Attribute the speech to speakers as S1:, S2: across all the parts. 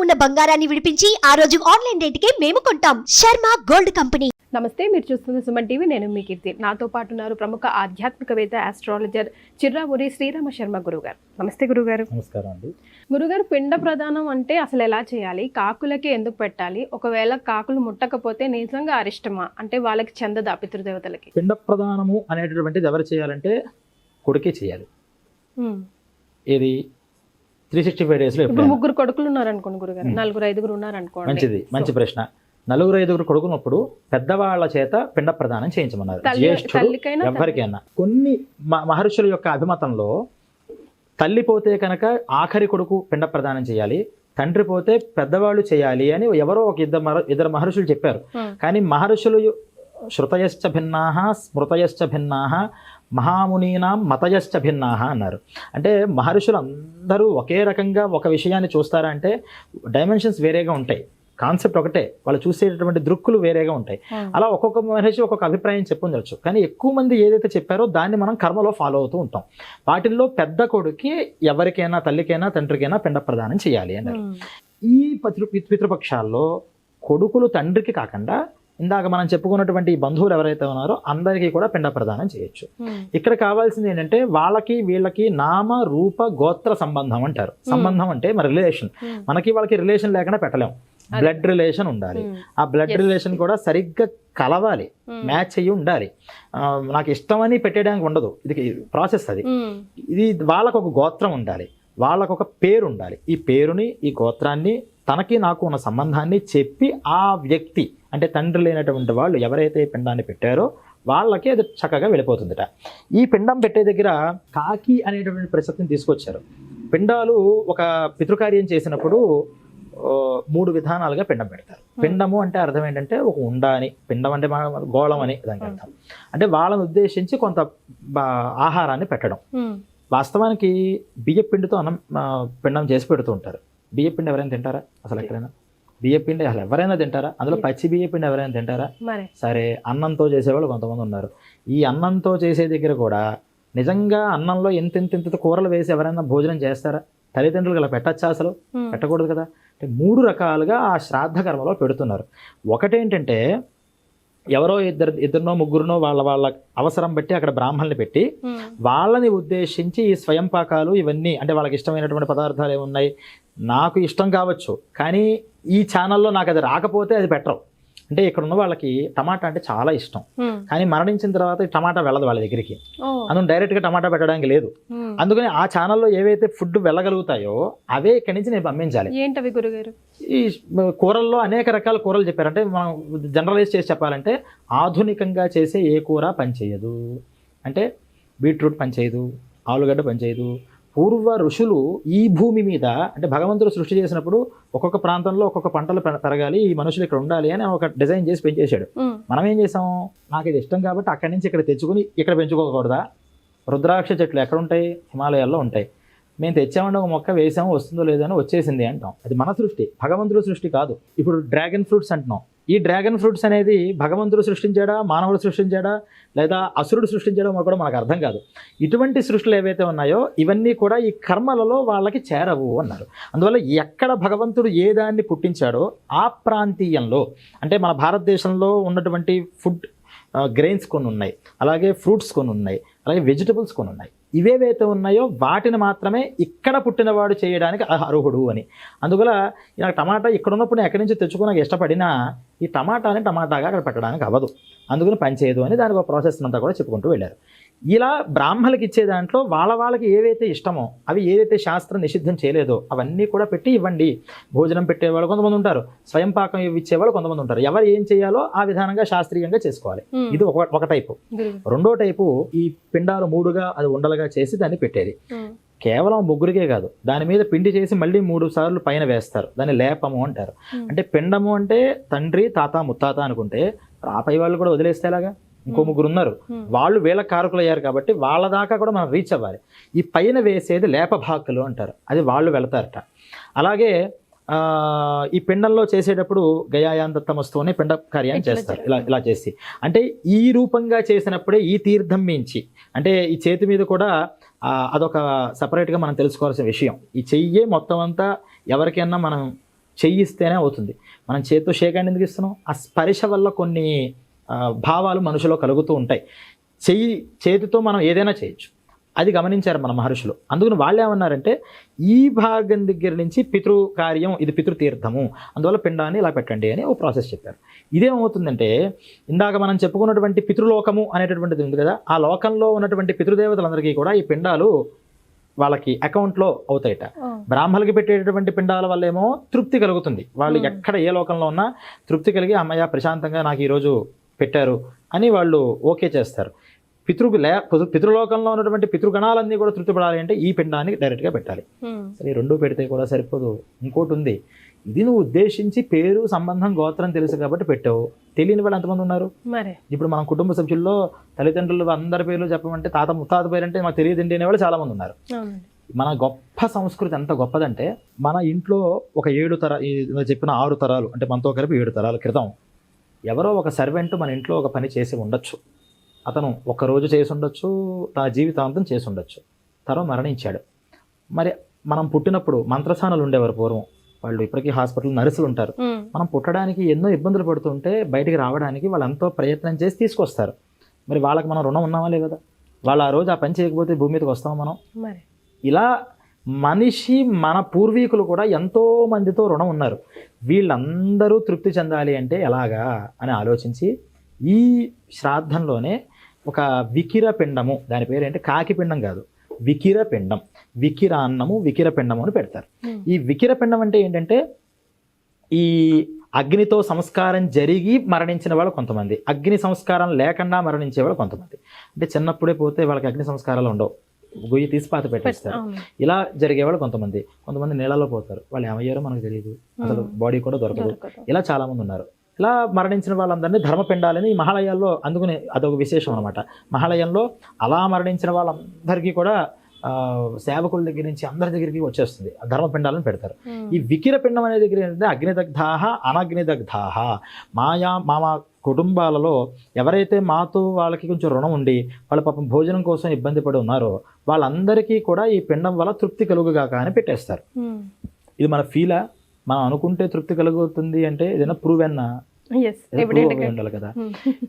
S1: ఉన్న బంగారాన్ని విడిపించి ఆ రోజు ఆన్లైన్ రేటుకే మేము కొంటాం. Sharma gold company.
S2: నమస్తే, మీరు చూస్తున్న సుమన్ టీవీ. నేను మీ కీర్తి. నాతో పాటు ఉన్నారు ప్రముఖ ఆధ్యాత్మికవేత్త, ఆస్ట్రాలజర్ చిర్రావూరి శ్రీరామ శర్మ గురుగారు. నమస్తే గురుగారు.
S3: నమస్కారం అండి.
S2: గురుగారు, పిండ ప్రదానం అంటే అసలు ఎలా చేయాలి? కాకులకే ఎందుకు పెట్టాలి? ఒకవేళ కాకులు ముట్టకపోతే నిజంగా అరిష్టమా? అంటే వాళ్ళకి చెందదా పితృదేవతలకి?
S3: పిండ ప్రదానము అనేటటువంటిది ఎవరు చేయాలంటే కొడుకే చేయాలి. ఇది 365 డేస్లో
S2: ఇప్పుడు ముగ్గురు కొడుకులు ఉన్నారు అనుకోండి గురుగారు, నలుగురు ఐదుగురు ఉన్నారు అనుకోండి.
S3: మంచిది, మంచి ప్రశ్న. నలుగురు ఐదుగురు కొడుకున్నప్పుడు పెద్దవాళ్ల చేత పిండ ప్రదానం చేయించమన్నారు. జ్యేష్ఠుడు ఎవరికైనా. కొన్ని మహర్షుల యొక్క అభిమతంలో తల్లి పోతే కనుక ఆఖరి కొడుకు పిండ ప్రదానం చేయాలి, తండ్రి పోతే పెద్దవాళ్ళు చేయాలి అని ఎవరో ఒక ఇద్దరు మహర్షులు చెప్పారు. కానీ మహర్షులు శృతయశ్చ భిన్నాః స్మృతయశ్చ భిన్నాః మహామునీనాం మతయశ్చ భిన్నాః అన్నారు. అంటే మహర్షులు అందరూ ఒకే రకంగా ఒక విషయాన్ని చూస్తారా అంటే డైమెన్షన్స్ వేరేగా ఉంటాయి, కాన్సెప్ట్ ఒకటే, వాళ్ళు చూసేటటువంటి దృక్కులు వేరేగా ఉంటాయి. అలా ఒక్కొక్క మహర్షి ఒక్కొక్క అభిప్రాయం చెప్పుండొచ్చు. కానీ ఎక్కువ మంది ఏదైతే చెప్పారో దాన్ని మనం కర్మలో ఫాలో అవుతూ ఉంటాం. వాటిల్లో పెద్ద కొడుకి ఎవరికైనా, తల్లికైనా తండ్రికైనా పిండ ప్రదానం చేయాలి అన్నారు. ఈ పితృపక్షాల్లో కొడుకులు తండ్రికి కాకుండా ఇందాక మనం చెప్పుకున్నటువంటి బంధువులు ఎవరైతే ఉన్నారో అందరికీ కూడా పిండ ప్రదానం చేయొచ్చు. ఇక్కడ కావాల్సింది ఏంటంటే వాళ్ళకి వీళ్ళకి నామ రూప గోత్ర సంబంధం అంటారు. సంబంధం అంటే మన రిలేషన్. మనకి వాళ్ళకి రిలేషన్ లేకుండా పెట్టలేం, బ్లడ్ రిలేషన్ ఉండాలి. ఆ బ్లడ్ రిలేషన్ కూడా సరిగ్గా కలవాలి, మ్యాచ్ అయ్యి ఉండాలి. నాకు ఇష్టమని పెట్టేయడానికి ఉండదు, ఇది ప్రాసెస్. ఇది వాళ్ళకు ఒక గోత్రం ఉండాలి, వాళ్ళకు ఒక పేరు ఉండాలి. ఈ పేరుని, ఈ గోత్రాన్ని, తనకి నాకు ఉన్న సంబంధాన్ని చెప్పి ఆ వ్యక్తి అంటే తండ్రి లేనటువంటి వాళ్ళు ఎవరైతే పిండాన్ని పెట్టారో వాళ్ళకి అది చక్కగా వెళ్ళిపోతుందట. ఈ పిండం పెట్టే దగ్గర కాకి అనేటటువంటి ప్రసక్తిని తీసుకొచ్చారు. పిండాలు ఒక పితృకార్యం చేసినప్పుడు 3 విధానాలుగా పిండం పెడతారు. పిండము అంటే అర్థం ఏంటంటే ఒక ఉండ అని, పిండం అంటే గోళం అని దానికి అర్థం. అంటే వాళ్ళని ఉద్దేశించి కొంత ఆహారాన్ని పెట్టడం. వాస్తవానికి బియ్యపిండితో అన్నం పిండం చేసి పెడుతూ ఉంటారు. బియ్యపిండి ఎవరైనా తింటారా అసలు? ఎక్కడైనా బియ్యపిండి అసలు ఎవరైనా తింటారా? అందులో పచ్చి బియ్యపిండి ఎవరైనా తింటారా? సరే, అన్నంతో చేసేవాళ్ళు కొంతమంది ఉన్నారు. ఈ అన్నంతో చేసే దగ్గర కూడా నిజంగా అన్నంలో ఎంత కూరలు వేసి ఎవరైనా భోజనం చేస్తారా? తల్లిదండ్రులు అలా పెట్టచ్చా? అసలు పెట్టకూడదు కదా. అంటే 3 రకాలుగా ఆ శ్రాద్ధ కర్మలో పెడుతున్నారు. ఒకటేంటంటే ఎవరో ఇద్దరినో ముగ్గురునో వాళ్ళ అవసరం బట్టి అక్కడ బ్రాహ్మణుల్ని పెట్టి వాళ్ళని ఉద్దేశించి ఈ స్వయం పాకాలు ఇవన్నీ, అంటే వాళ్ళకి ఇష్టమైనటువంటి పదార్థాలు ఏమున్నాయి, నాకు ఇష్టం కావచ్చు కానీ ఈ ఛానల్లో నాకు అది రాకపోతే అది పెట్టరు. అంటే ఇక్కడ ఉన్న వాళ్ళకి టమాటా అంటే చాలా ఇష్టం, కానీ మరణించిన తర్వాత ఈ టమాటా వెళ్ళదు వాళ్ళ దగ్గరికి. అందులో డైరెక్ట్గా టమాటా పెట్టడానికి లేదు. అందుకని ఆ ఛానల్లో ఏవైతే ఫుడ్ వెళ్ళగలుగుతాయో అవే ఇక్కడి నుంచి నేను పంపించాలి.
S2: ఏంటవి గురుగారు? ఈ
S3: కూరల్లో అనేక రకాల కూరలు చెప్పారు. అంటే మనం జనరలైజ్ చేసి చెప్పాలంటే ఆధునికంగా చేసే ఏ కూర పనిచేయదు. అంటే బీట్రూట్ పనిచేయదు, ఆలుగడ్డ పనిచేయదు. పూర్వ ఋషులు ఈ భూమి మీద, అంటే భగవంతుడు సృష్టి చేసినప్పుడు ఒక్కొక్క ప్రాంతంలో ఒక్కొక్క పంటలు పెరగాలి, ఈ మనుషులు ఇక్కడ ఉండాలి అని ఒక డిజైన్ చేసి పెంచేశాడు. మనం ఏం చేసాం, నాకు ఇది ఇష్టం కాబట్టి అక్కడి నుంచి ఇక్కడ తెచ్చుకుని ఇక్కడ పెంచుకోకూడదా? రుద్రాక్ష చెట్లు ఎక్కడ ఉంటాయి? హిమాలయాల్లో ఉంటాయి. మేము తెచ్చామంటే ఒక మొక్క వేసాము, వస్తుందో లేదో అని వచ్చేసింది అంటాం. అది మన సృష్టి, భగవంతుడు సృష్టి కాదు. ఇప్పుడు డ్రాగన్ ఫ్రూట్స్ అంటున్నాం. ఈ డ్రాగన్ ఫ్రూట్స్ అనేది భగవంతుడు సృష్టించాడా, మానవుడు సృష్టించాడా, లేదా అసురుడు సృష్టించడం కూడా మనకు అర్థం కాదు. ఇటువంటి సృష్టిలు ఏవైతే ఉన్నాయో ఇవన్నీ కూడా ఈ కర్మలలో వాళ్ళకి చేరవు అన్నారు. అందువల్ల ఎక్కడ భగవంతుడు ఏ దాన్ని పుట్టించాడో ఆ ప్రాంతీయంలో, అంటే మన భారతదేశంలో ఉన్నటువంటి ఫుడ్ గ్రెయిన్స్ కొన్ని ఉన్నాయి, అలాగే ఫ్రూట్స్ కొన్ని ఉన్నాయి, అలాగే వెజిటబుల్స్ కొన్ని ఉన్నాయి. ఇవేవైతే ఉన్నాయో వాటిని మాత్రమే ఇక్కడ పుట్టినవాడు చేయడానికి అర్హుడు అని. అందువల్ల నాకు టమాటా ఇక్కడ ఉన్నప్పుడు ఎక్కడి నుంచి తెచ్చుకోవడానికి ఇష్టపడినా ఈ టమాటాని టమాటాగా అక్కడ పెట్టడానికి అవ్వదు, అందుకని పనిచేయదు అని దానికి ఒక ప్రాసెస్ అంతా కూడా చెప్పుకుంటూ వెళ్ళారు. ఇలా బ్రాహ్మణులకి ఇచ్చే దాంట్లో వాళ్ళకి ఏవైతే ఇష్టమో, అవి ఏదైతే శాస్త్రం నిషిద్ధం చేయలేదో అవన్నీ కూడా పెట్టి ఇవ్వండి. భోజనం పెట్టేవాళ్ళు కొంతమంది ఉంటారు, స్వయం పాకం ఇచ్చేవాళ్ళు కొంతమంది ఉంటారు. ఎవరు ఏం చేయాలో ఆ విధానంగా శాస్త్రీయంగా చేసుకోవాలి. ఇది ఒక టైపు. రెండో టైపు ఈ పిండాలు 3గా అది ఉండలుగా చేసి దాన్ని పెట్టేది. కేవలం ముగ్గురికే కాదు, దాని మీద పిండి చేసి మళ్ళీ 3 సార్లు పైన వేస్తారు. దాన్ని లేపము అంటారు. అంటే పిండము అంటే తండ్రి, తాత, ముత్తాత అనుకుంటే ఆపై వాళ్ళు కూడా వదిలేస్తే ఎలాగా? ఇంకో 3 ఉన్నారు, వాళ్ళు వీళ్ళ కారకులు అయ్యారు కాబట్టి వాళ్ళ దాకా కూడా మనం రీచ్ అవ్వాలి. ఈ పైన వేసేది లేపభాకులు అంటారు, అది వాళ్ళు వెళతారట. అలాగే ఈ పిండంలో చేసేటప్పుడు గయాయాంతమస్తూనే పిండ కార్యాన్ని చేస్తారు. ఇలా చేసి, అంటే ఈ రూపంగా చేసినప్పుడే ఈ తీర్థం మించి, అంటే ఈ చేతి మీద కూడా అదొక సపరేట్గా మనం తెలుసుకోవాల్సిన విషయం. ఈ చెయ్యే మొత్తం అంతా ఎవరికైనా మనం చెయ్యిస్తేనే అవుతుంది. మనం చేతితో షేక్ హ్యాండ్ ఎందుకు ఇస్తున్నాం? ఆ స్పర్శ వల్ల కొన్ని భావాలు మనుషులో కలుగుతూ ఉంటాయి. చేతితో మనం ఏదైనా చేయొచ్చు. అది గమనించారు మన మహర్షులు. అందుకని వాళ్ళు ఏమన్నారంటే ఈ భాగం దగ్గర నుంచి పితృకార్యం, ఇది పితృతీర్థము, అందువల్ల పిండాన్ని ఇలా పెట్టండి అని ఒక ప్రాసెస్ చెప్పారు. ఇదేమవుతుందంటే ఇందాక మనం చెప్పుకున్నటువంటి పితృలోకము అనేటటువంటిది ఉంది కదా, ఆ లోకంలో ఉన్నటువంటి పితృదేవతలందరికీ కూడా ఈ పిండాలు వాళ్ళకి అకౌంట్లో అవుతాయట. బ్రాహ్మణులకి పెట్టేటటువంటి పిండాల వల్ల ఏమో తృప్తి కలుగుతుంది. వాళ్ళు ఎక్కడ ఏ లోకంలో ఉన్నా తృప్తి కలిగి అమ్మయ్య ప్రశాంతంగా నాకు ఈరోజు పెట్టారు అని వాళ్ళు ఓకే చేస్తారు. పితృలోకంలో ఉన్నటువంటి పితృగణాలన్నీ కూడా తృప్తిపడాలి అంటే ఈ పిండాన్ని డైరెక్ట్గా పెట్టాలి. సరే, రెండు పెడితే కూడా సరిపోదు, ఇంకోటి ఉంది. ఇది నువ్వు ఉద్దేశించి పేరు, సంబంధం, గోత్రం తెలుసు కాబట్టి పెట్టావు. తెలియని వాళ్ళు ఎంతమంది ఉన్నారు? ఇప్పుడు మనం కుటుంబ సభ్యుల్లో తల్లిదండ్రులు అందరి పేర్లు చెప్పమంటే తాత ముత్తాత పేరు అంటే మాకు తెలియదండి అనేవాళ్ళు చాలా మంది ఉన్నారు. మన గొప్ప సంస్కృతి ఎంత గొప్పదంటే మన ఇంట్లో ఒక 7 చెప్పిన 6 తరాలు అంటే మనతో కలిపి 7 తరాల క్రితం ఎవరో ఒక సర్వెంట్ మన ఇంట్లో ఒక పని చేసి ఉండొచ్చు. అతను ఒక్కరోజు చేసి ఉండొచ్చు, తన జీవితాంతం చేసి ఉండొచ్చు. తర్వాత మరణించాడు. మరి మనం పుట్టినప్పుడు మంత్రసానులు ఉండేవారు పూర్వం. వాళ్ళు ఇప్పటికీ హాస్పిటల్ నర్సులు ఉంటారు. మనం పుట్టడానికి ఎన్నో ఇబ్బందులు పడుతుంటే బయటికి రావడానికి వాళ్ళు ఎంతో ప్రయత్నం చేసి తీసుకొస్తారు. మరి వాళ్ళకి మనం రుణం ఉన్నామా లేదా? వాళ్ళు ఆ రోజు ఆ పని చేయకపోతే భూమి మీదకి వస్తామా మనం? ఇలా మనిషి, మన పూర్వీకులు కూడా ఎంతో మందితో రుణం ఉన్నారు. వీళ్ళందరూ తృప్తి చెందాలి అంటే ఎలాగా అని ఆలోచించి ఈ శ్రాద్ధంలోనే ఒక వికిర పిండము, దాని పేరు ఏంటి, కాకి పిండం కాదు, వికిర పిండం, వికిరాన్నము, వికిర పిండము అని పెడతారు. ఈ వికిర పిండం అంటే ఏంటంటే ఈ అగ్నితో సంస్కారం జరిగి మరణించిన వాళ్ళు కొంతమంది, అగ్ని సంస్కారం లేకుండా మరణించే వాళ్ళు కొంతమంది. అంటే చిన్నప్పుడే పోతే వాళ్ళకి అగ్ని సంస్కారాలు ఉండవు, గొయ్యి తీసి పాత పెట్టేస్తారు. ఇలా జరిగేవాళ్ళు కొంతమంది నీళ్ళలో పోతారు. వాళ్ళు ఏమయ్యారో మనకు తెలియదు, అసలు బాడీ కూడా దొరకదు. ఇలా చాలామంది ఉన్నారు. ఇలా మరణించిన వాళ్ళందరినీ ధర్మపిండాలని మహాలయాల్లో, అందుకని అదొక విశేషం అనమాట. మహాలయంలో అలా మరణించిన వాళ్ళందరికీ కూడా సేవకుల దగ్గర నుంచి అందరి దగ్గరికి వచ్చేస్తుంది, ధర్మపిండాలను పెడతారు. ఈ వికిర పిండం అనే దగ్గర ఏంటంటే అగ్నిదగ్ధాహ అనగ్నిదగ్ధాహ, మా కుటుంబాలలో ఎవరైతే మాతో వాళ్ళకి కొంచెం రుణం ఉండి వాళ్ళ పాపం భోజనం కోసం ఇబ్బంది పడి ఉన్నారో వాళ్ళందరికీ కూడా ఈ పిండం వల్ల తృప్తి కలుగుగాక అని పెట్టేస్తారు. ఇది మన ఫీలా? మనం అనుకుంటే తృప్తి కలుగుతుంది అంటే ఏదైనా ప్రూవ్ అన్నా ఉండాలి కదా.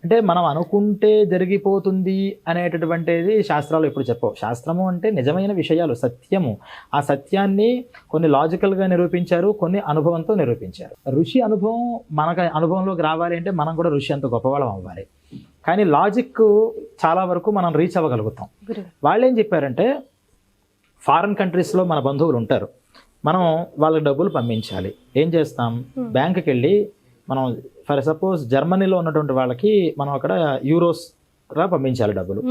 S3: అంటే మనం అనుకుంటే జరిగిపోతుంది అనేటటువంటిది శాస్త్రాలు ఎప్పుడు చెప్పవు. శాస్త్రము అంటే నిజమైన విషయాలు, సత్యము. ఆ సత్యాన్ని కొన్ని లాజికల్గా నిరూపించారు, కొన్ని అనుభవంతో నిరూపించారు. ఋషి అనుభవం మనకు అనుభవంలోకి రావాలి అంటే మనం కూడా ఋషి అంత గొప్పవాళ్ళం అవ్వాలి. కానీ లాజిక్ చాలా వరకు మనం రీచ్ అవ్వగలుగుతాం. వాళ్ళు ఏం చెప్పారంటే ఫారిన్ కంట్రీస్లో మన బంధువులు ఉంటారు, మనం వాళ్ళకి డబ్బులు పంపించాలి. ఏం చేస్తాం? బ్యాంకుకి వెళ్ళి మనం ఫర్ సపోజ్ జర్మనీలో ఉన్నటువంటి వాళ్ళకి మనం అక్కడ యూరోస్గా పంపించాలి డబ్బులు.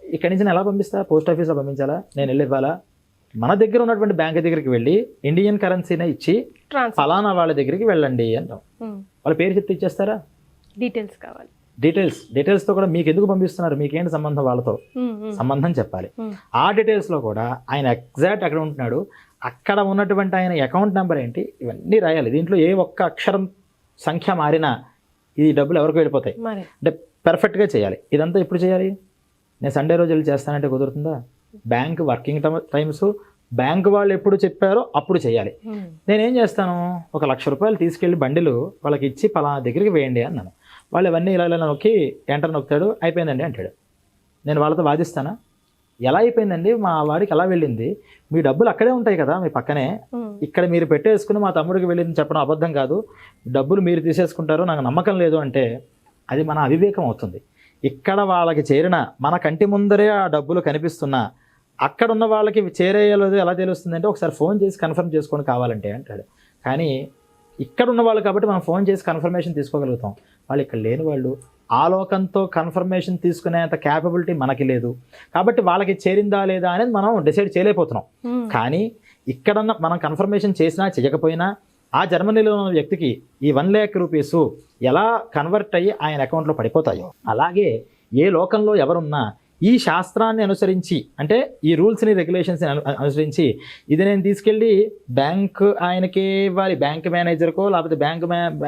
S3: ఇక్కడి నుంచి నేను ఎలా పంపిస్తా? పోస్ట్ ఆఫీస్లో పంపించాలా? నేను వెళ్ళి ఇవ్వాలా? మన దగ్గర ఉన్నటువంటి బ్యాంక్ దగ్గరికి వెళ్ళి ఇండియన్ కరెన్సీనే ఇచ్చి ఫలానా వాళ్ళ దగ్గరికి వెళ్ళండి అంటాం. వాళ్ళ పేరు చెప్తే ఇచ్చేస్తారా?
S2: డీటెయిల్స్ కావాలి.
S3: డీటెయిల్స్తో కూడా మీకు ఎందుకు పంపిస్తున్నారు, మీకేంటి సంబంధం, వాళ్ళతో సంబంధం చెప్పాలి. ఆ డీటెయిల్స్లో కూడా ఆయన ఎగ్జాక్ట్ అక్కడ ఉంటున్నాడు, అక్కడ ఉన్నటువంటి ఆయన అకౌంట్ నెంబర్ ఏంటి, ఇవన్నీ రాయాలి. దీంట్లో ఏ ఒక్క అక్షరం సంఖ్య మారినా ఈ డబ్బులు ఎవరికి వెళ్ళిపోతాయి. అంటే పర్ఫెక్ట్గా చేయాలి. ఇదంతా ఎప్పుడు చేయాలి? నేను సండే రోజు వెళ్ళి చేస్తానంటే కుదురుతుందా? బ్యాంక్ వర్కింగ్ టైమ్స్, బ్యాంక్ వాళ్ళు ఎప్పుడు చెప్పారో అప్పుడు చేయాలి. నేనేం చేస్తాను, 1,00,000 రూపాయలు తీసుకెళ్ళి బండిలు వాళ్ళకి ఇచ్చి పలానా దగ్గరికి వేయండి అన్నాను. వాళ్ళు ఇవన్నీ ఇలా నొక్కి ఎంటర్ నొక్కుతాడు, అయిపోయిందండి అంటాడు. నేను వాళ్ళతో వాదిస్తానా? ఎలా అయిపోయిందండి, మా వాడికి ఎలా వెళ్ళింది, మీ డబ్బులు అక్కడే ఉంటాయి కదా మీ పక్కనే, ఇక్కడ మీరు పెట్టేసుకుని మా తమ్ముడికి వెళ్ళింది చెప్పడం అబద్ధం కాదు, డబ్బులు మీరు తీసేసుకుంటారు, నాకు నమ్మకం లేదు అంటే అది మన అవివేకం అవుతుంది. ఇక్కడ వాళ్ళకి చేరిన మన కంటి ముందరే ఆ డబ్బులు కనిపిస్తున్నా అక్కడ ఉన్న వాళ్ళకి చేరేయలేదు ఎలా తెలుస్తుంది అంటే ఒకసారి ఫోన్ చేసి కన్ఫర్మ్ చేసుకొని కావాలంటే అంటాడు. కానీ ఇక్కడ ఉన్న వాళ్ళు కాబట్టి మనం ఫోన్ చేసి కన్ఫర్మేషన్ తీసుకోగలుగుతాం. వాళ్ళు ఇక్కడ లేని వాళ్ళు ఆలోకంతో కన్ఫర్మేషన్ తీసుకునేంత క్యాపబిలిటీ మనకి లేదు కాబట్టి వాళ్ళకి చేరిందా లేదా అనేది మనం డిసైడ్ చేయలేకపోతున్నాం. కానీ ఇక్కడన్నా మనం కన్ఫర్మేషన్ చేసినా చేయకపోయినా ఆ జర్మనీలో ఉన్న వ్యక్తికి ఈ 1 lakh రూపీస్ ఎలా కన్వర్ట్ అయ్యి ఆయన అకౌంట్లో పడిపోతాయో అలాగే ఏ లోకంలో ఎవరున్నా ఈ శాస్త్రాన్ని అనుసరించి అంటే ఈ రూల్స్ని రెగ్యులేషన్స్ని అనుసరించి ఇది నేను తీసుకెళ్ళి బ్యాంక్ ఆయనకే ఇవ్వాలి, బ్యాంక్ మేనేజర్కో లేకపోతే బ్యాంక్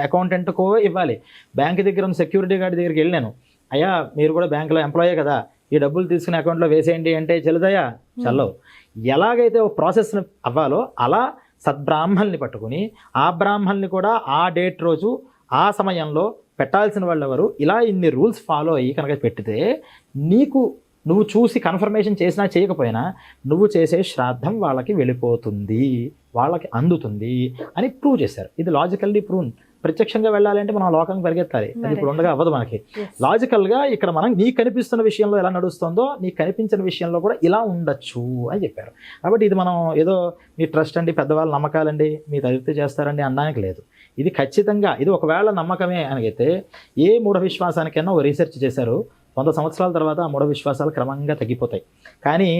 S3: అకౌంటెంట్కో ఇవ్వాలి. బ్యాంక్ దగ్గర ఉన్న సెక్యూరిటీ గార్డ్ దగ్గరికి వెళ్ళాను, అయ్యా మీరు కూడా బ్యాంకులో ఎంప్లాయే కదా, ఈ డబ్బులు తీసుకుని అకౌంట్లో వేసేయండి అంటే చెల్లుదయా చల్లవు. ఎలాగైతే ఒక ప్రాసెస్ అవ్వాలో అలా సద్బ్రాహ్మల్ని పట్టుకుని ఆ బ్రాహ్మల్ని కూడా ఆ డేట్ రోజు ఆ సమయంలో పెట్టాల్సిన వాళ్ళు ఎవరు, ఇలా ఇన్ని రూల్స్ ఫాలో అయ్యి కనుక పెట్టితే నువ్వు చూసి కన్ఫర్మేషన్ చేసినా చేయకపోయినా నువ్వు చేసే శ్రాద్ధం వాళ్ళకి వెళ్ళిపోతుంది, వాళ్ళకి అందుతుంది అని ప్రూవ్ చేశారు. ఇది లాజికల్లీ ప్రూవ్. ప్రత్యక్షంగా వెళ్ళాలంటే మనం లోకానికి పరిగెత్తాలి, అది ఇప్పుడు ఉండగా అవ్వదు మనకి. లాజికల్గా ఇక్కడ మనం నీకు కనిపిస్తున్న విషయంలో ఎలా నడుస్తుందో నీకు కనిపించిన విషయంలో కూడా ఇలా ఉండొచ్చు అని చెప్పారు. కాబట్టి ఇది మనం ఏదో మీ ట్రస్ట్ అండి, పెద్దవాళ్ళ నమ్మకాలండి, మీ తదితే చేస్తారండి అనడానికి లేదు. ఇది ఖచ్చితంగా ఇది ఒకవేళ నమ్మకమే అనగైతే ఏ మూఢ విశ్వాసానికైనా ఒక రీసెర్చ్ చేశారు, 100 సంవత్సరాల తర్వాత ఆ మూఢ విశ్వాసాలు క్రమంగా తగ్గిపోతాయి. కానీ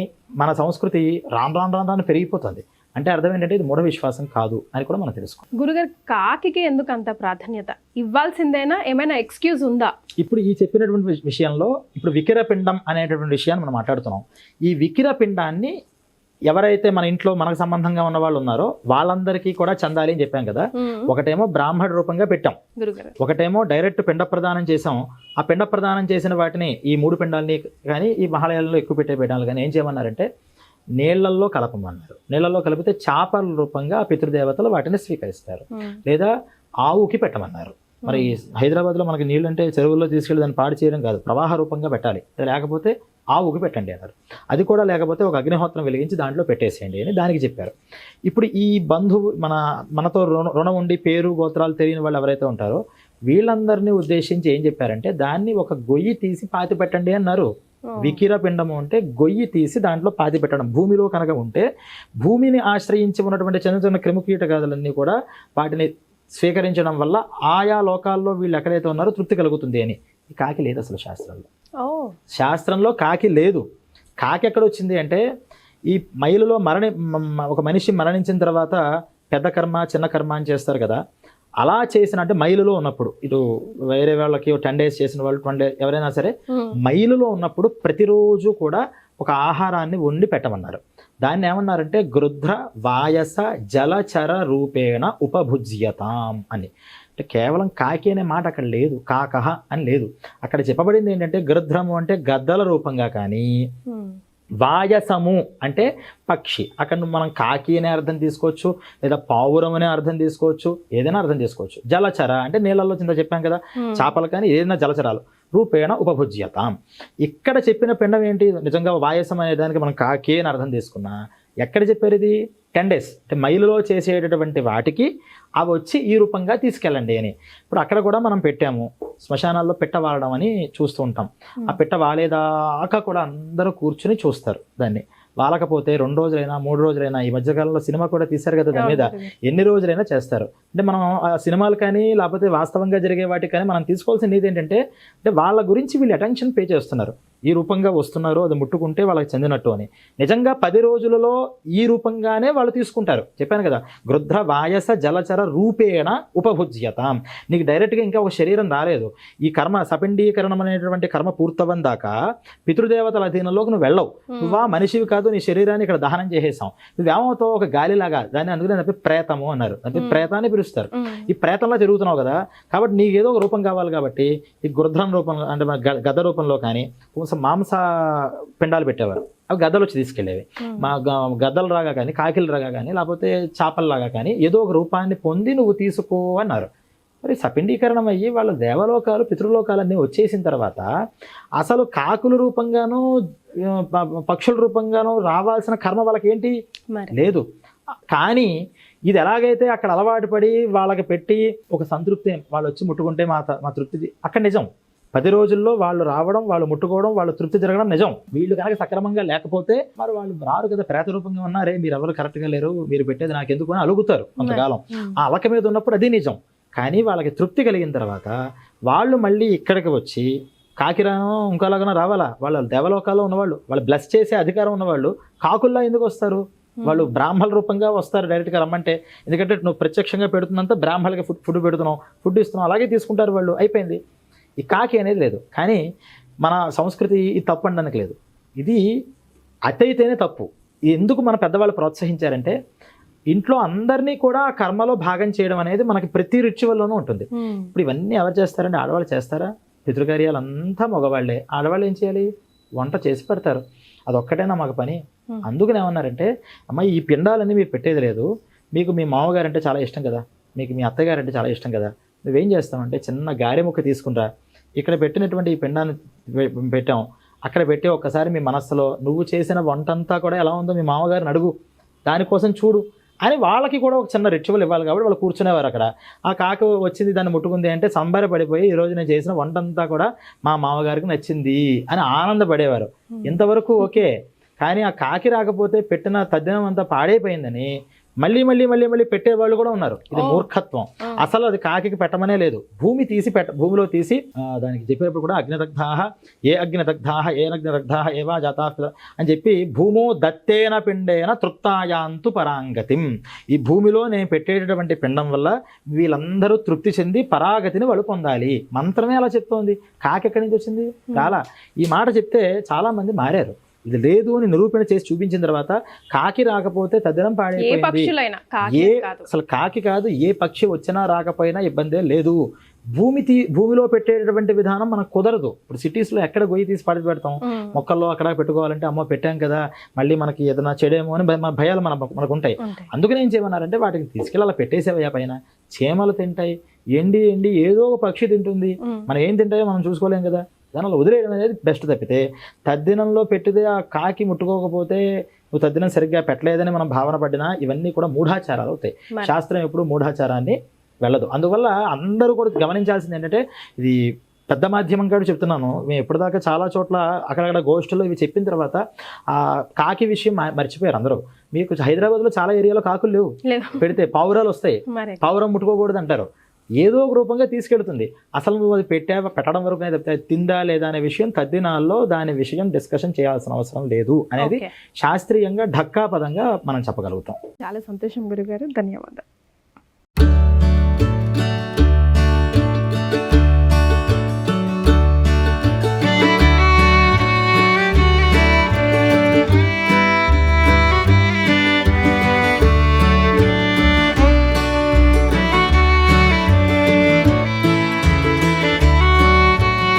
S3: మన సంస్కృతి రాను పెరిగిపోతుంది. అంటే అర్థం ఏంటంటే ఇది మూఢ విశ్వాసం కాదు అని కూడా మనం తెలుసుకోవాలి.
S2: గురుగారు, కాకికి ఎందుకు అంత ప్రాధాన్యత ఇవ్వాల్సిందేనా, ఏమైనా ఎక్స్క్యూజ్ ఉందా?
S3: ఇప్పుడు ఈ చెప్పినటువంటి విషయంలో ఇప్పుడు వికిరపిండం అనేటటువంటి విషయాన్ని మనం మాట్లాడుతున్నాం. ఈ వికిరపిండాన్ని ఎవరైతే మన ఇంట్లో మనకు సంబంధంగా ఉన్న వాళ్ళు ఉన్నారో వాళ్ళందరికీ కూడా చెందాలి అని చెప్పాం కదా. ఒకటేమో బ్రాహ్మణ రూపంగా పెట్టాం, ఒకటేమో డైరెక్ట్ పిండ ప్రదానం చేసాం. ఆ పిండ ప్రదానం చేసిన వాటిని ఈ 3 పిండాలని కానీ ఈ మహాలయాల్లో ఎక్కువ పెట్టే పిండాలు కానీ ఏం చేయమన్నారంటే నీళ్లల్లో కలపమన్నారు. నీళ్లలో కలిపితే చేపల రూపంగా పితృదేవతలు వాటిని స్వీకరిస్తారు. లేదా ఆవుకి పెట్టమన్నారు. మరి హైదరాబాద్లో మనకి నీళ్ళు అంటే చెరువుల్లో తీసుకెళ్ళి దాన్ని పాడు చేయడం కాదు, ప్రవాహ రూపంగా పెట్టాలి. లేకపోతే ఆవుకి పెట్టండి అన్నారు. అది కూడా లేకపోతే ఒక అగ్నిహోత్రం వెలిగించి దాంట్లో పెట్టేసేయండి అని దానికి చెప్పారు. ఇప్పుడు ఈ బంధువు మనతో రుణం ఉండి పేరు గోత్రాలు తెలియని వాళ్ళు ఎవరైతే ఉంటారో వీళ్ళందరినీ ఉద్దేశించి ఏం చెప్పారంటే దాన్ని ఒక గొయ్యి తీసి పాతి పెట్టండి అన్నారు. వికిర పిండము అంటే గొయ్యి తీసి దాంట్లో పాతి పెట్టడం. భూమిలో కనుక ఉంటే భూమిని ఆశ్రయించి ఉన్నటువంటి చిన్న చిన్న క్రిమికీటకాదులన్నీ కూడా వాటిని స్వీకరించడం వల్ల ఆయా లోకాల్లో వీళ్ళు ఎక్కడైతే ఉన్నారో తృప్తి కలుగుతుంది అని. ఈ కాకి లేదు అసలు శాస్త్రంలో కాకి లేదు. కాకి ఎక్కడ వచ్చింది అంటే ఈ మైలులో ఒక మనిషి మరణించిన తర్వాత పెద్ద కర్మ చిన్న కర్మ అని చేస్తారు కదా, అలా చేసిన అంటే మైలులో ఉన్నప్పుడు ఇటు వేరే వాళ్ళకి 10 days చేసిన వాళ్ళు 20 days ఎవరైనా సరే మైలులో ఉన్నప్పుడు ప్రతిరోజు కూడా ఒక ఆహారాన్ని వండి పెట్టమన్నారు. దాన్ని ఏమన్నారంటే గృధ్ర వాయస జలచర రూపేణ ఉపభుజ్యతాం అని. అంటే కేవలం కాకి అనే మాట అక్కడ లేదు, కాకహ అని లేదు. అక్కడ చెప్పబడింది ఏంటంటే గృధ్రము అంటే గద్దల రూపంగా కానీ, వాయసము అంటే పక్షి, అక్కడ మనం కాకి అనే అర్థం తీసుకోవచ్చు, లేదా పావురం అనే అర్థం తీసుకోవచ్చు, ఏదైనా అర్థం తీసుకోవచ్చు. జలచర అంటే నీళ్ళల్లో చింత చెప్పాం కదా, చేపలు కానీ ఏదైనా జలచరాలు రూపేణ ఉపభుజ్యతాం. ఇక్కడ చెప్పిన పిండం ఏంటి, నిజంగా వాయసం అనే దానికి మనం కాకి అని అర్థం తీసుకున్నా ఎక్కడ చెప్పారు ఇది 10 days అంటే మైలులో చేసేటటువంటి వాటికి అవి వచ్చి ఈ రూపంగా తీసుకెళ్ళండి అని. ఇప్పుడు అక్కడ కూడా మనం పెట్టాము, శ్మశానాల్లో పెట్ట వాడడం అని చూస్తూ ఉంటాం. ఆ పెట్ట వాలేదాకా కూడా అందరూ కూర్చుని చూస్తారు. దాన్ని వాలకపోతే 2 రోజులైనా 3 రోజులైనా, ఈ మధ్యకాలంలో సినిమా కూడా తీశారు కదా దాని మీద, ఎన్ని రోజులైనా చేస్తారు. అంటే మనం ఆ సినిమాలు కానీ లేకపోతే వాస్తవంగా జరిగే వాటికి కానీ మనం తీసుకోవాల్సిన ఇది ఏంటంటే అంటే వాళ్ళ గురించి వీళ్ళు అటెన్షన్ పే చేస్తున్నారు. ఈ రూపంగా వస్తున్నారు, అది ముట్టుకుంటే వాళ్ళకి చెందినట్టు అని. నిజంగా 10 రోజులలో ఈ రూపంగానే వాళ్ళు తీసుకుంటారు. చెప్పాను కదా, గృధ్ర వాయస జలచర రూపేణ ఉపభుజ్యతాం. నీకు డైరెక్ట్గా ఇంకా ఒక శరీరం రాలేదు. ఈ కర్మ సపిండీకరణం అనేటువంటి కర్మ పూర్తవం దాకా పితృదేవతల అధీనంలోకి నువ్వు వెళ్ళవు. నువ్వా మనిషివి కాదు, నీ శరీరాన్ని ఇక్కడ దహనం చేసేసాం. నువ్వేమవుతావు, ఒక గాలిలాగా. దాన్ని అందుకని ప్రేతము అన్నారు. అంటే ప్రేతాన్ని పిలుస్తారు. ఈ ప్రేతంలో తిరుగుతున్నావు కదా, కాబట్టి నీకు ఏదో ఒక రూపం కావాలి. కాబట్టి ఈ గృధ్రం రూపంలో అంటే గద రూపంలో కానీ మాంస పిండాలు పెట్టేవారు, అవి గద్దలు వచ్చి తీసుకెళ్ళేవి. మా గద్దలు రాగా కానీ కాకిలు రాగా కానీ లేకపోతే చేపల్లాగా కానీ ఏదో ఒక రూపాన్ని పొంది నువ్వు తీసుకో అన్నారు. మరి సపిండీకరణం అయ్యి వాళ్ళ దేవలోకాలు పితృలోకాలన్నీ వచ్చేసిన తర్వాత అసలు కాకుల రూపంగానూ పక్షుల రూపంగానూ రావాల్సిన కర్మ వాళ్ళకి ఏంటి లేదు. కానీ ఇది ఎలాగైతే అక్కడ అలవాటు పడి వాళ్ళకి పెట్టి ఒక సంతృప్తి, వాళ్ళు వచ్చి ముట్టుకుంటే మా తృప్తి అక్కడ నిజం. 10 రోజుల్లో వాళ్ళు రావడం, వాళ్ళు ముట్టుకోవడం, వాళ్ళు తృప్తి జరగడం నిజం. వీళ్ళు కనుక సక్రమంగా లేకపోతే మరి వాళ్ళు రారు కదా, ప్రేత రూపంగా ఉన్నారే, మీరు ఎవరు కరెక్ట్గా లేరు, మీరు పెట్టేది నాకు ఎందుకు అని అలుగుతారు కొంతకాలం. ఆ అలక మీద ఉన్నప్పుడు అది నిజం. కానీ వాళ్ళకి తృప్తి కలిగిన తర్వాత వాళ్ళు మళ్ళీ ఇక్కడికి వచ్చి కాకిరాను ఇంకోలాగా రావాలా, వాళ్ళ దేవలోకాల్లో ఉన్నవాళ్ళు, వాళ్ళు బ్లెస్ చేసే అధికారం ఉన్నవాళ్ళు కాకుల్లా ఎందుకు వస్తారు? వాళ్ళు బ్రాహ్మణ రూపంగా వస్తారు డైరెక్ట్గా రమ్మంటే. ఎందుకంటే నువ్వు ప్రత్యక్షంగా పెడుతున్నంత బ్రాహ్మణులకి ఫుడ్ పెడుతున్నావు, ఫుడ్ ఇస్తున్నావు, అలాగే తీసుకుంటారు వాళ్ళు. అయిపోయింది. ఈ కాకి అనేది లేదు. కానీ మన సంస్కృతి ఇది తప్పు అనడానికి లేదు, ఇది అతయితేనే తప్పు. ఎందుకు మన పెద్దవాళ్ళు ప్రోత్సహించారంటే ఇంట్లో అందరినీ కూడా కర్మలో భాగం చేయడం అనేది మనకి ప్రతి రిచువల్లోనూ ఉంటుంది. ఇప్పుడు ఇవన్నీ ఎవరు చేస్తారంటే ఆడవాళ్ళు చేస్తారా? పితృకార్యాలు అంతా మగవాళ్ళే. ఆడవాళ్ళు ఏం చేయాలి? వంట చేసి పెడతారు. అదొక్కటేనా మాకు పని? అందుకని ఏమన్నారంటే అమ్మ ఈ పిండాలన్నీ మీరు పెట్టేది లేదు, మీకు మీ మామగారు అంటే చాలా ఇష్టం కదా, మీకు మీ అత్తగారు అంటే చాలా ఇష్టం కదా, నువ్వేం చేస్తావంటే చిన్న గారె ముక్క తీసుకుంటా, ఇక్కడ పెట్టినటువంటి ఈ పిండాన్ని పెట్టాం, అక్కడ పెట్టి ఒక్కసారి మీ మనస్సులో నువ్వు చేసిన వంటంతా కూడా ఎలా ఉందో మీ మామగారిని అడుగు, దానికోసం చూడు అని వాళ్ళకి కూడా ఒక చిన్న రిచువల్ ఇవ్వాలి. కాబట్టి వాళ్ళు కూర్చునేవారు అక్కడ. ఆ కాకి వచ్చింది దాన్ని ముట్టుకుంది అంటే సంబరపడిపోయి ఈరోజు నేను చేసిన వంటంతా కూడా మా మామగారికి నచ్చింది అని ఆనందపడేవారు. ఇంతవరకు ఓకే. కానీ ఆ కాకి రాకపోతే పెట్టిన తద్దినం అంతా పాడైపోయిందని మళ్ళీ మళ్ళీ మళ్ళీ మళ్ళీ పెట్టేవాళ్ళు కూడా ఉన్నారు. ఇది మూర్ఖత్వం. అసలు అది కాకి పెట్టమనే లేదు. భూమి తీసి భూమిలో తీసి దానికి చెప్పేటప్పుడు కూడా అగ్నిదగ్ధాః ఏ అగ్నిదగ్ధాః ఏనగ్నిదగ్ధాః ఏవా జాతాః అని చెప్పి భూమో దత్తేన పిండేన తృప్తాయాంతు పరాంగతిం. ఈ భూమిలో నేను పెట్టేటటువంటి పిండం వల్ల వీళ్ళందరూ తృప్తి చెంది పరాగతిని వాళ్ళు పొందాలి. మంత్రమే అలా చెప్తోంది. కాకి ఎక్కడి నుంచి వచ్చింది? చాలా ఈ మాట చెప్తే చాలా మంది మారారు. ఇది లేదు అని నిరూపణ చేసి చూపించిన తర్వాత కాకి రాకపోతే తద్దినం పాడైపోయింది. అసలు కాకి కాదు, ఏ పక్షి వచ్చినా రాకపోయినా ఇబ్బందే లేదు. భూమిలో పెట్టేటటువంటి విధానం మనకు కుదరదు. ఇప్పుడు సిటీస్లో ఎక్కడ గొయ్యి తీసి పడి పెడతాం, మొక్కల్లో అక్కడ పెట్టుకోవాలంటే అమ్మో పెట్టాం కదా మళ్ళీ మనకి ఏదైనా చెడేమో అని భయాలు మనకు ఉంటాయి. అందుకని ఏం చేయమన్నారంటే వాటిని తీసుకెళ్ళి అలా పెట్టేసేవయ్యా పైన, చీమలు తింటాయి, ఎండి ఏదో ఒక పక్షి తింటుంది, మనం ఏం తింటాయో మనం చూసుకోలేం కదా, దానిలో వదిలేయడం అనేది బెస్ట్. తప్పితే తద్దినంలో పెట్టితే ఆ కాకి ముట్టుకోకపోతే నువ్వు తద్దినం సరిగ్గా పెట్టలేదని మనం భావన పడినా ఇవన్నీ కూడా మూఢాచారాలు అవుతాయి. శాస్త్రం ఎప్పుడు మూఢాచారాన్ని వెళ్ళదు. అందువల్ల అందరూ కూడా గమనించాల్సింది ఏంటంటే, ఇది పెద్ద మాధ్యమం కాదు చెప్తున్నాను, మేము ఎప్పటిదాకా చాలా చోట్ల అక్కడక్కడ గోష్ఠుల్లో ఇవి చెప్పిన తర్వాత ఆ కాకి విషయం మర్చిపోయారు అందరూ. మీకు హైదరాబాద్లో చాలా ఏరియాలో కాకులు లేవు, పెడితే పావురాలు వస్తాయి, పావురం ముట్టుకోకూడదు అంటారు. ఏదో ఒక రూపంగా తీసుకెళ్తుంది. అసలు నువ్వు అది పెట్టడం వరకు తప్పితే తిందా లేదా అనే విషయం తద్దినాల్లో దాని విషయం డిస్కషన్ చేయాల్సిన అవసరం లేదు అనేది శాస్త్రీయంగా ఢక్కా పదంగా మనం చెప్పగలుగుతాం.
S2: చాలా సంతోషం గురుగారు, ధన్యవాదాలు.